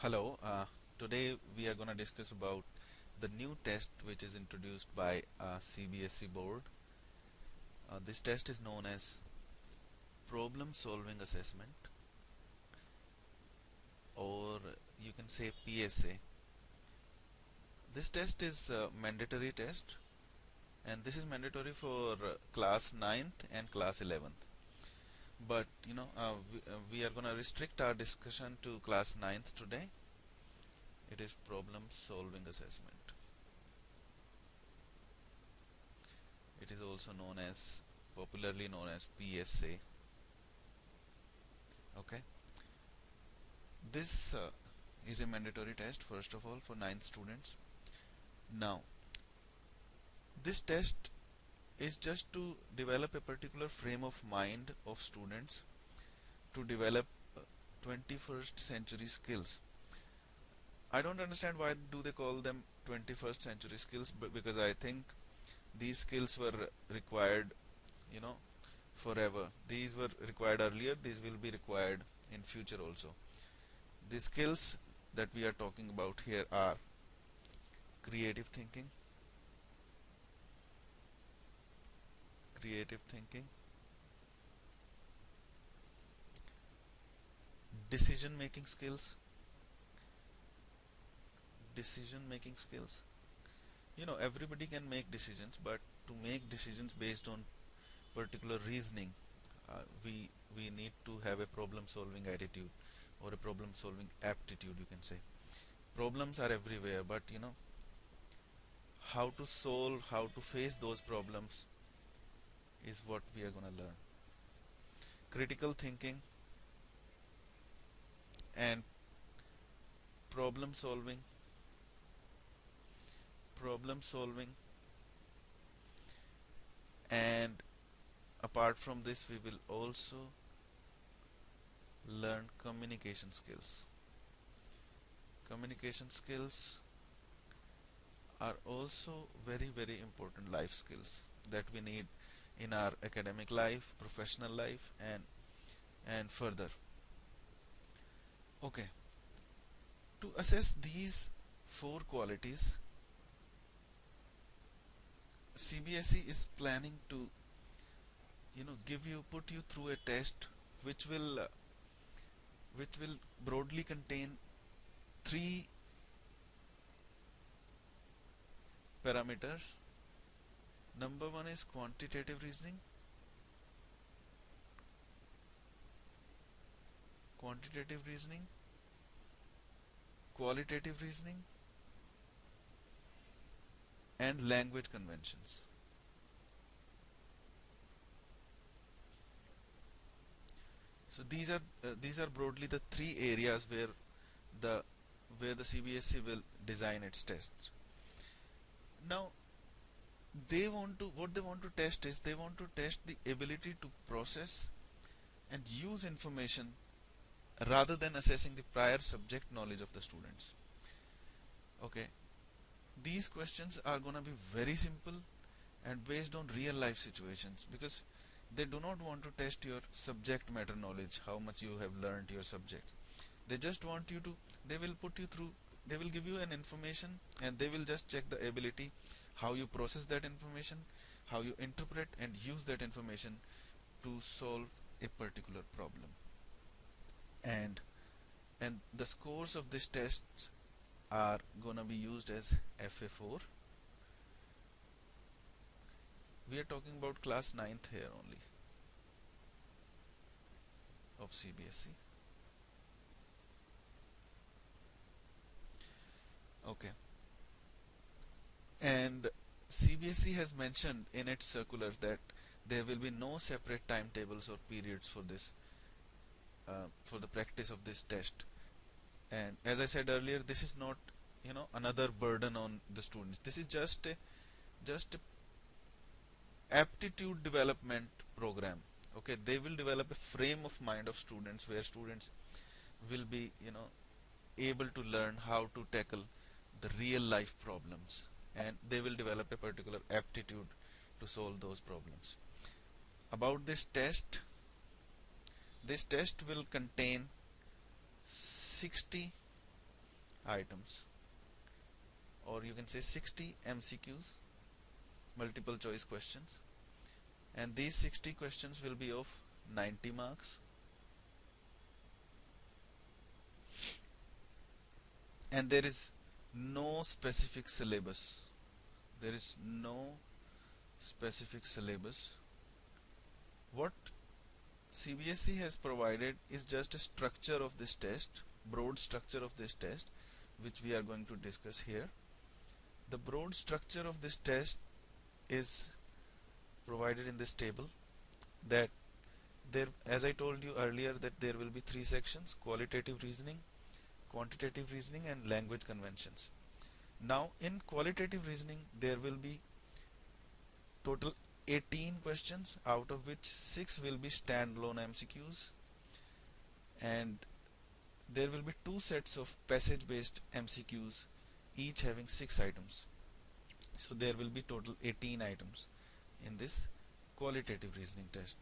Hello, today we are going to discuss about the new test which is introduced by CBSE board. This test is known as problem solving assessment, or you can say PSA. This test is a mandatory test, and this is mandatory for class 9th and class 11th. But we are going to restrict our discussion to class 9th today. It is problem solving assessment. It is also popularly known as P.S.A. Okay, this is a mandatory test first of all for 9th students. Now, this test is just to develop a particular frame of mind of students to develop 21st century skills. I don't understand why do they call them 21st century skills, but because I think these skills were required, forever. These were required earlier, these will be required in future also. The skills that we are talking about here are creative thinking, decision making skills, everybody can make decisions, but to make decisions based on particular reasoning, we need to have a problem solving attitude or a problem solving aptitude, you can say. Problems are everywhere, but how to face those problems is what we are going to learn. Critical thinking and problem solving and apart from this we will also learn communication skills. Communication skills are also very important life skills that we need in our academic life, professional life, and further. Okay, to assess these four qualities, CBSE is planning to put you through a test which will broadly contain three parameters. Number one is quantitative reasoning, qualitative reasoning, and language conventions. So these are broadly the three areas the where the CBSE will design its tests. Now, what they want to test is they want to test the ability to process and use information rather than assessing the prior subject knowledge of the students. Okay, these questions are going to be very simple and based on real life situations, because they do not want to test your subject matter knowledge, how much you have learned your subjects. They just want you to, they will give you an information and they will just check the ability, how you process that information, how you interpret and use that information to solve a particular problem. And the scores of this test are gonna be used as FA4. We are talking about class 9th here only of CBSE. Okay, and CBSE has mentioned in its circular that there will be no separate timetables or periods for this for the practice of this test. And as I said earlier, this is not another burden on the students. This is just a aptitude development program. Okay, they will develop a frame of mind of students where students will be able to learn how to tackle the real life problems, and they will develop a particular aptitude to solve those problems. About this test will contain 60 items, or you can say 60 MCQs, multiple choice questions, and these 60 questions will be of 90 marks, and there is no specific syllabus. There is no specific syllabus. What CBSE has provided is just a structure of this test, broad structure of this test, which we are going to discuss here. The broad structure of this test is provided in this table, that there, as I told you earlier, that there will be three sections: qualitative reasoning, quantitative reasoning, and language conventions. Now in qualitative reasoning there will be total 18 questions, out of which 6 will be standalone MCQs, and there will be two sets of passage based MCQs, each having 6 items. So there will be total 18 items in this qualitative reasoning test.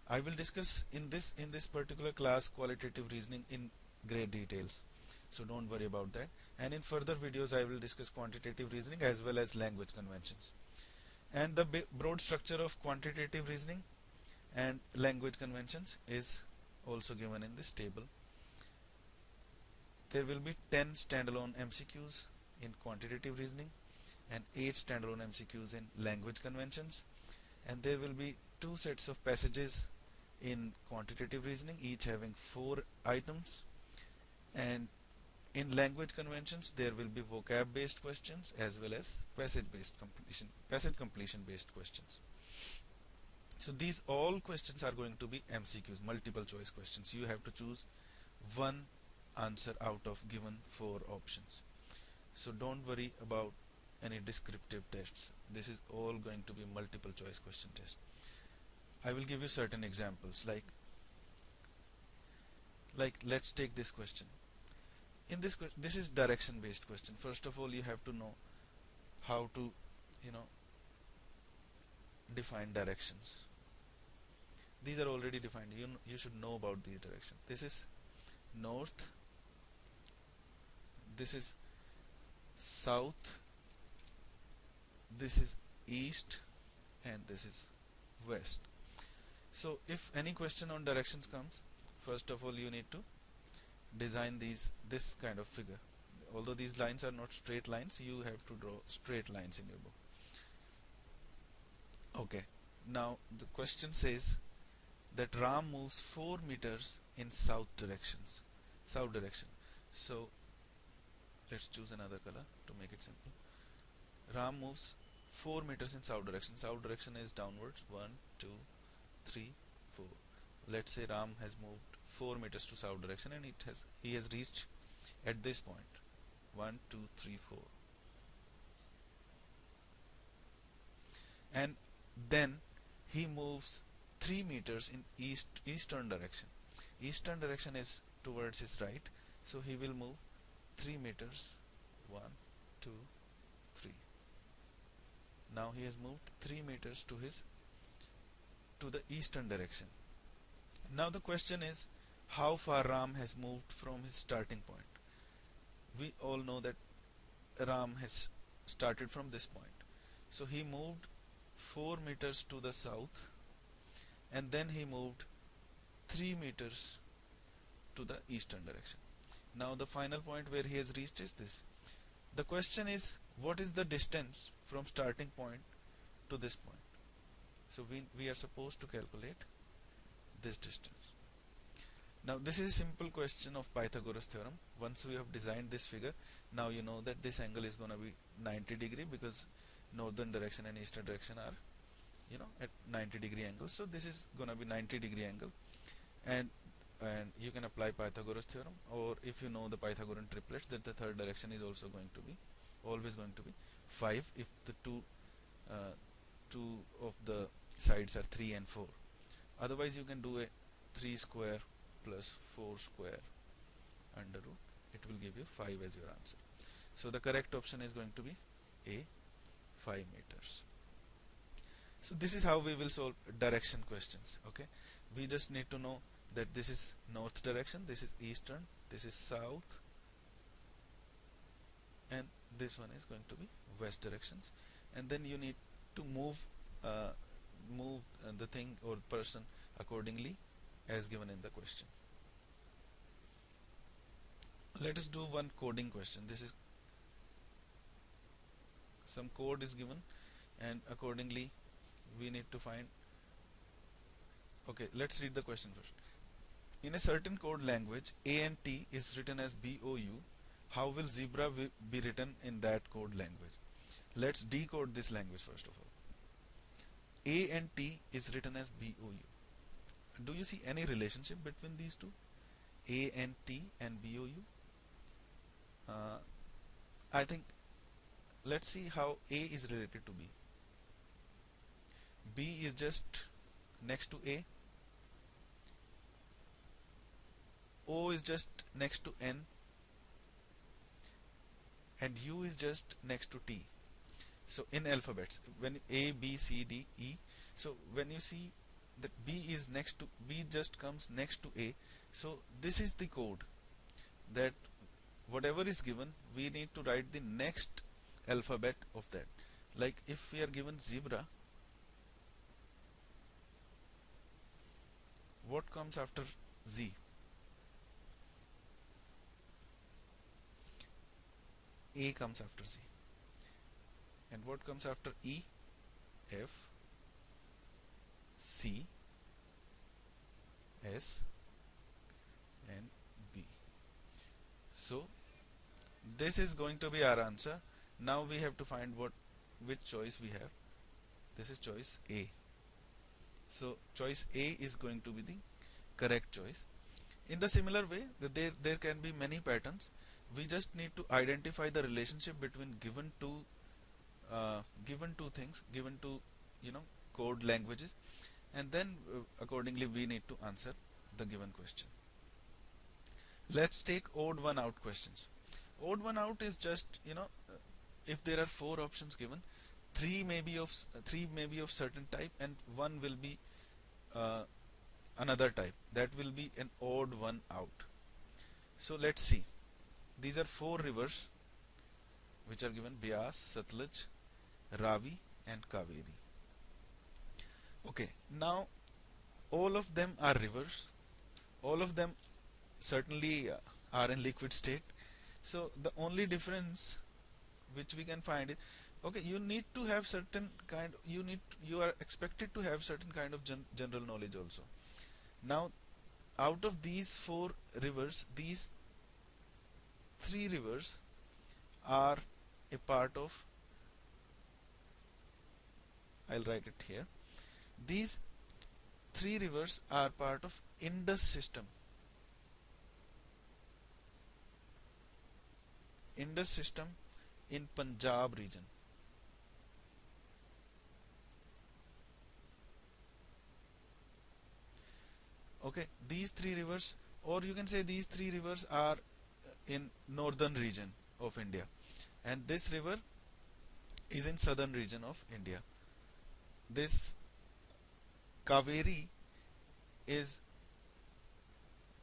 I will discuss in this particular class qualitative reasoning in great details, so don't worry about that, and in further videos I will discuss quantitative reasoning as well as language conventions. And the broad structure of quantitative reasoning and language conventions is also given in this table. There will be 10 standalone MCQs in quantitative reasoning and 8 standalone MCQs in language conventions, and there will be two sets of passages in quantitative reasoning, each having 4 items, and in language conventions there will be vocab based questions as well as passage completion based questions. So these all questions are going to be MCQs, multiple choice questions. You have to choose one answer out of given 4 options. So don't worry about any descriptive tests. This is all going to be multiple choice question test. I will give you certain examples, like let's take this question. In this is direction based question. First of all, you have to know how to define directions. These are already defined. You should know about these directions. This is north, this is south, this is east, and this is west. So if any question on directions comes, first of all you need to design this kind of figure. Although these lines are not straight lines, you have to draw straight lines in your book. Okay, now the question says that Ram moves 4 meters in south direction. So let's choose another color to make it simple. Ram moves 4 meters in south direction. South direction is downwards. 1, 2, 3, 4. Let's say Ram has moved 4 meters to south direction, and he has reached at this point. 1, 2, 3, 4. And then he moves 3 meters in eastern direction. Eastern direction is towards his right, so he will move 3 meters. 1, 2, 3. Now he has moved 3 meters to the eastern direction. Now the question is, how far Ram has moved from his starting point. We all know that Ram has started from this point. So he moved 4 meters to the south, and then he moved 3 meters to the eastern direction. Now the final point where he has reached is this. The question is, what is the distance from starting point to this point? So we are supposed to calculate this distance. Now this is a simple question of Pythagoras theorem. Once we have designed this figure, now you know that this angle is going to be 90 degree, because northern direction and eastern direction are at 90 degree angles. So this is going to be 90 degree angle, and you can apply Pythagoras theorem, or if you know the Pythagorean triplets, that the third direction is also always going to be 5 if the two of the sides are 3 and 4. Otherwise you can do a 3 square plus 4 square under root. It will give you 5 as your answer. So the correct option is going to be A, 5 meters. So this is how we will solve direction questions. Okay, we just need to know that this is north direction, this is eastern, this is south, and this one is going to be west directions, and then you need to uh, move the thing or person accordingly as given in the question. Let us do one coding question. This is some code is given, and accordingly we need to find. Okay, let's read the question first. In a certain code language, A and T is written as BOU. How will zebra be written in that code language? Let's decode this language first of all. A and T is written as BOU. Do you see any relationship between these two? A and T and BOU? I think let's see how A is related to B. B is just next to A. O is just next to N, and U is just next to T. So in alphabets, when A, B, C, D, E, so when you see that B is next to, B just comes next to A, so this is the code that whatever is given, we need to write the next alphabet of that. Like if we are given zebra, what comes after Z? A comes after Z. And what comes after E? F, C, S, and B. So this is going to be our answer. Now we have to find which choice we have. This is choice A. So choice A is going to be the correct choice. In the similar way, there can be many patterns. We just need to identify the relationship between given two things, given two code languages, and then accordingly we need to answer the given question. Let's take odd one out questions. Odd one out is just if there are 4 options given, 3 may be of certain type and 1 will be another type. That will be an odd one out. So let's see. These are 4 rivers which are given: Beas, Satluj, Ravi and Kaveri. Okay, now all of them are rivers. All of them certainly are in liquid state. So the only difference which we can find is, okay, you need to have certain kind, you are expected to have certain kind of general knowledge also. Now out of these 4 rivers, these 3 rivers are a part of, I'll write it here, these 3 rivers are part of Indus system. Indus system in Punjab region. Okay, these 3 rivers, or you can say these 3 rivers are in northern region of India, and this river is in southern region of India. This Kaveri is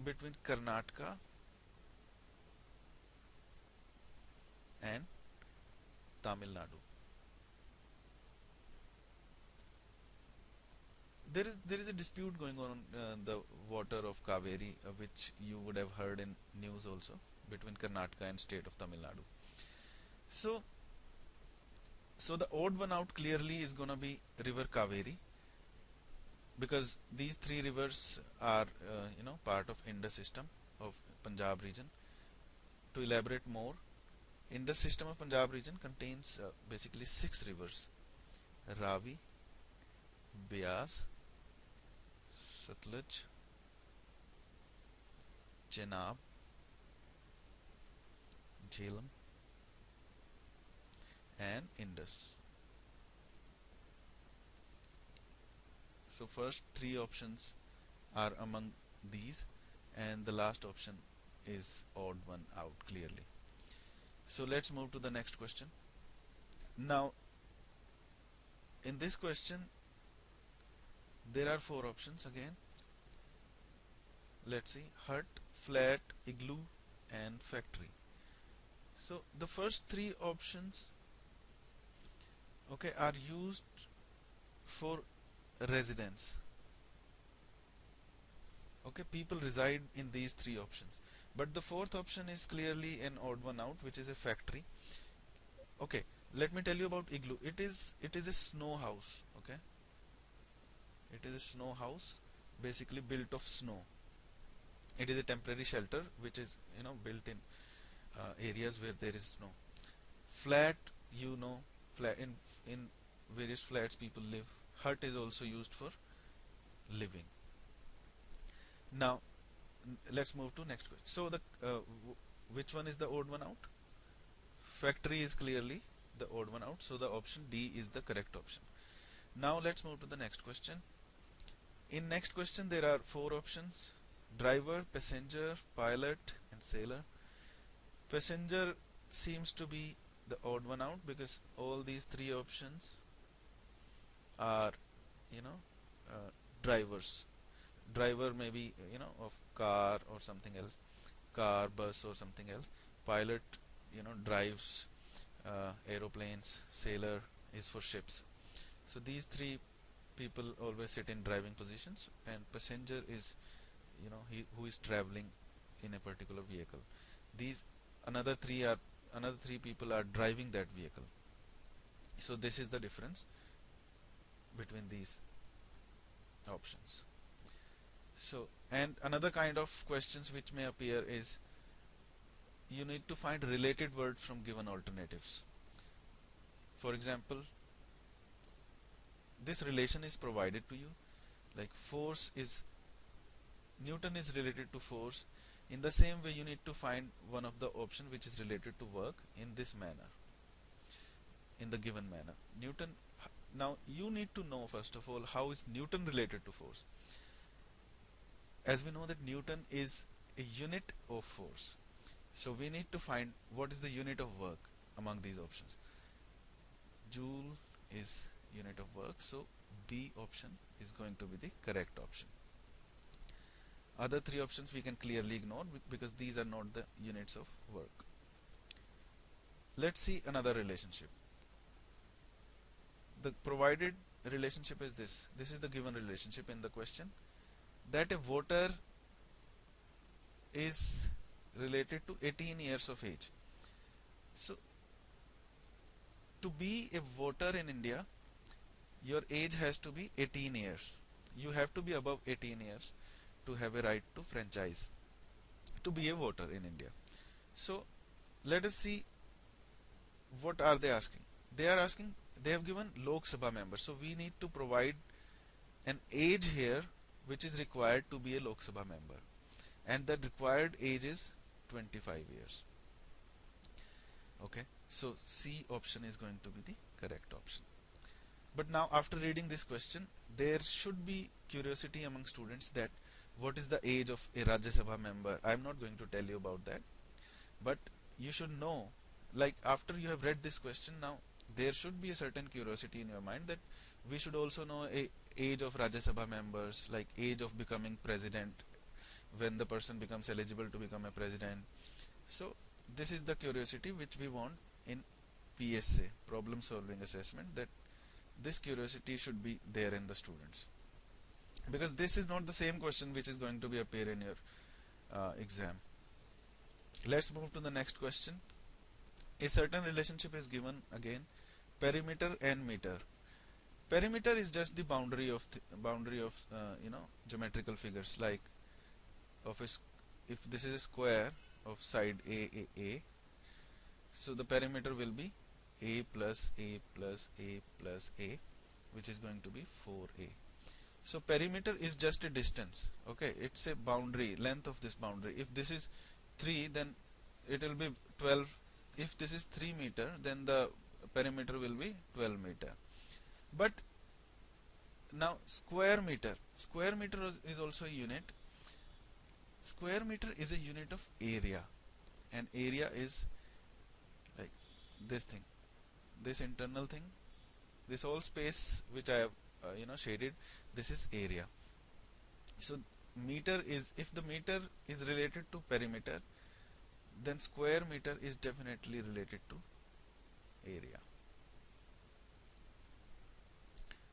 between Karnataka and Tamil Nadu. There is a dispute going on the water of Kaveri, which you would have heard in news also, between Karnataka and state of Tamil Nadu. So the odd one out clearly is gonna be river Kaveri, because these 3 rivers are part of Indus system of Punjab region. To elaborate more, Indus system of Punjab region contains basically 6 rivers: Ravi, Beas, Satluj, Chenab, Jhelum and Indus. So first 3 options are among these, and the last option is odd one out clearly. So let's move to the next question. Now in this question there are 4 options again. Let's see: hut, flat, igloo and factory. So the first three options, okay, are used for residence. Okay, people reside in these three options. But the fourth option is clearly an odd one out, which is a factory. Okay, let me tell you about igloo. It is a snow house. Okay, it is a snow house, basically built of snow. It is a temporary shelter which is built in areas where there is snow. Flat, flat in various flats people live. Hut is also used for living. Now let's move to next question. So the which one is the odd one out? Factory is clearly the odd one out, so the option D is the correct option. Now let's move to the next question. In next question there are four options: driver, passenger, pilot and sailor. Passenger seems to be the odd one out because all these three options are you know drivers. Driver may be of car or something else, car, bus or something else. Pilot drives aeroplanes. Sailor is for ships. So these three people always sit in driving positions, and passenger is he who is traveling in a particular vehicle. These another three people are driving that vehicle. So this is the difference between these options. So, and another kind of questions which may appear is you need to find related words from given alternatives. For example, this relation is provided to you, like force is Newton is related to force. In the same way, you need to find one of the option which is related to work in this manner, in the given manner. Newton. Now you need to know first of all how is Newton related to force. As we know that Newton is a unit of force, so we need to find what is the unit of work among these options. Joule is unit of work, so B option is going to be the correct option. Other three options we can clearly ignore because these are not the units of work. Let's see another relationship. The provided relationship is this. This is the given relationship in the question, that a voter is related to 18 years of age. So to be a voter in India, your age has to be 18 years. You have to be above 18 years to have a right to franchise, to be a voter in India. So let us see what are they asking. They are asking, they have given Lok Sabha member, so we need to provide an age here which is required to be a Lok Sabha member, and that required age is 25 years. Okay, so C option is going to be the correct option. But now after reading this question, there should be curiosity among students that what is the age of a Rajya Sabha member. I am not going to tell you about that, but you should know, like after you have read this question, now there should be a certain curiosity in your mind that we should also know a age of Rajya Sabha members, like age of becoming president, when the person becomes eligible to become a president. So this is the curiosity which we want in PSA, problem solving assessment, that this curiosity should be there in the students, because this is not the same question which is going to be appear in your exam. Let's move to the next question. A certain relationship is given again, perimeter and meter. Perimeter is just the boundary of geometrical figures, like of if this is a square of side A, so the perimeter will be A plus A plus A plus A, which is going to be 4A. So perimeter is just a distance. Okay, it's a boundary, length of this boundary. If this is 3, then it will be 12. If this is 3 meter, then the perimeter will be 12 meter. But now square meter is also a unit. Square meter is a unit of area, and area is like this thing, this internal thing, this whole space which I have shaded. This is area. So meter is, if the meter is related to perimeter, then square meter is definitely related to area.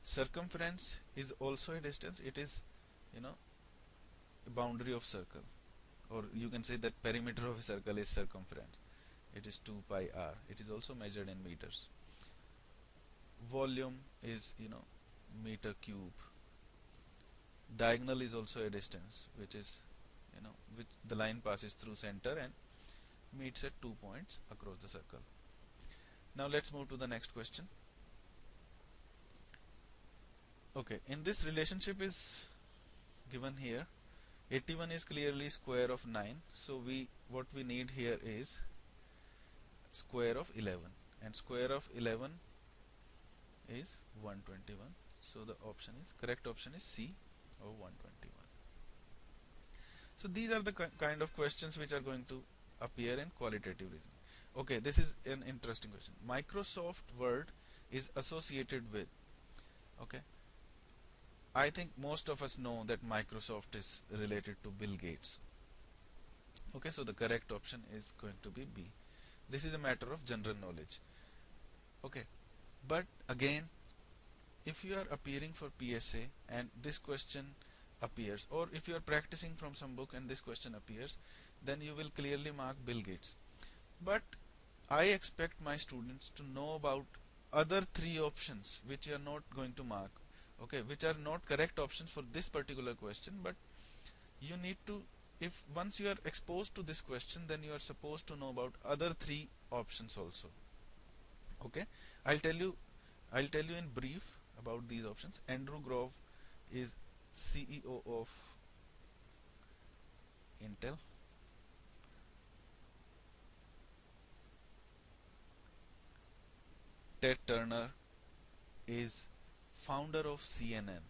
Circumference is also a distance. It is, you know, a boundary of circle, or you can say that perimeter of a circle is circumference. It is 2 pi r. It is also measured in meters. Volume is, meter cube. Diagonal is also a distance, which is, which the line passes through center and meets at 2 points across the circle. Now let's move to the next question. Okay, in this relationship is given here. 81 is clearly square of 9, so what we need here is square of 11, and square of 11 is 121. So the correct option is C, or 121. So these are the kind of questions which are going to appear in qualitative reasoning. Okay, this is an interesting question. Microsoft Word is associated with, okay, I think most of us know that Microsoft is related to Bill Gates. Okay, so the correct option is going to be B. This is a matter of general knowledge. Okay, but again, if you are appearing for PSA and this question appears, or if you are practicing from some book and this question appears, then you will clearly mark Bill Gates. But I expect my students to know about other 3 options which you are not going to mark, okay, which are not correct options for this particular question, but you need to, if once you are exposed to this question, then you are supposed to know about other 3 options also. Okay, I'll tell you in brief about these options. Andrew Grove is CEO of Intel. Ted Turner is founder of CNN.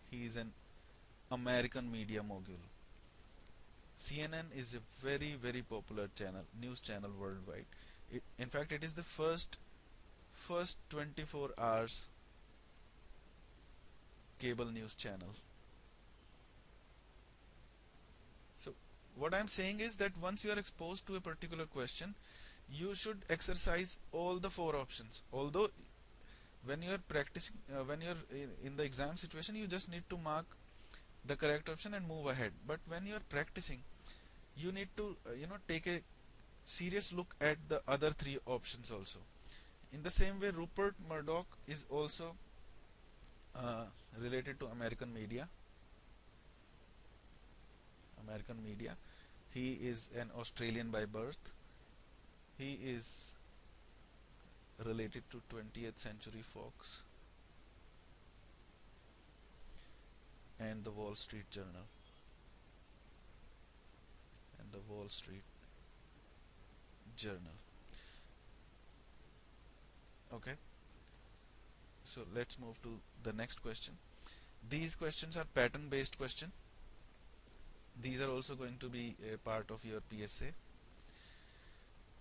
He is an American media mogul. CNN is a very, very popular news channel worldwide. In fact, it is the first 24 hours cable news channel. So what I'm saying is that once you are exposed to a particular question, you should exercise all the 4 options. Although when you are practicing, when you are in the exam situation, you just need to mark the correct option and move ahead. But when you are practicing, you need to take a serious look at the other 3 options also. In the same way, Rupert Murdoch is also related to American media. He is an Australian by birth. He is related to 20th Century Fox and the Wall Street Journal. Okay, so let's move to the next question. These questions are pattern based question. These are also going to be a part of your PSA.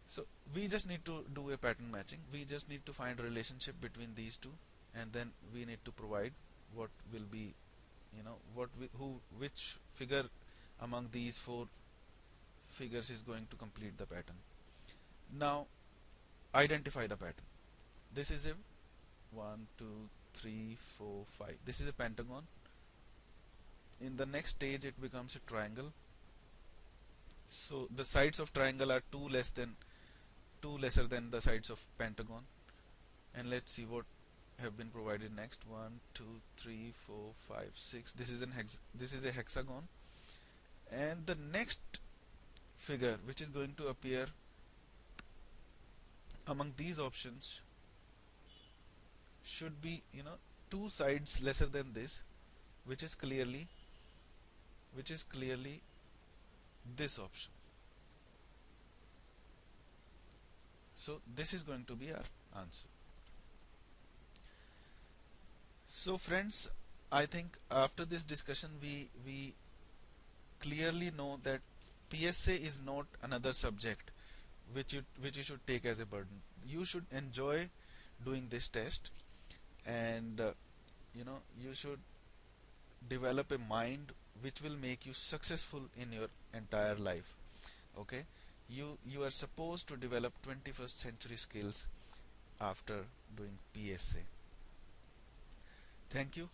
So we just need to do a pattern matching. We just need to find a relationship between these two, and then we need to provide what will be, which figure among these 4 figures is going to complete the pattern. Now identify the pattern. This is a 1, 2, 3, 4, 5. This is a pentagon. In the next stage, it becomes a triangle. So the sides of triangle are 2 lesser than the sides of pentagon. And let's see what have been provided next. 1, 2, 3, 4, 5, 6. This is a hexagon. And the next figure which is going to appear among these options should be 2 sides lesser than this, which is clearly this option. So this is going to be our answer. So friends, I think after this discussion we clearly know that PSA is not another subject which you should take as a burden. You should enjoy doing this test, and you should develop a mind which will make you successful in your entire life. Okay, you are supposed to develop 21st century skills after doing PSA. Thank you.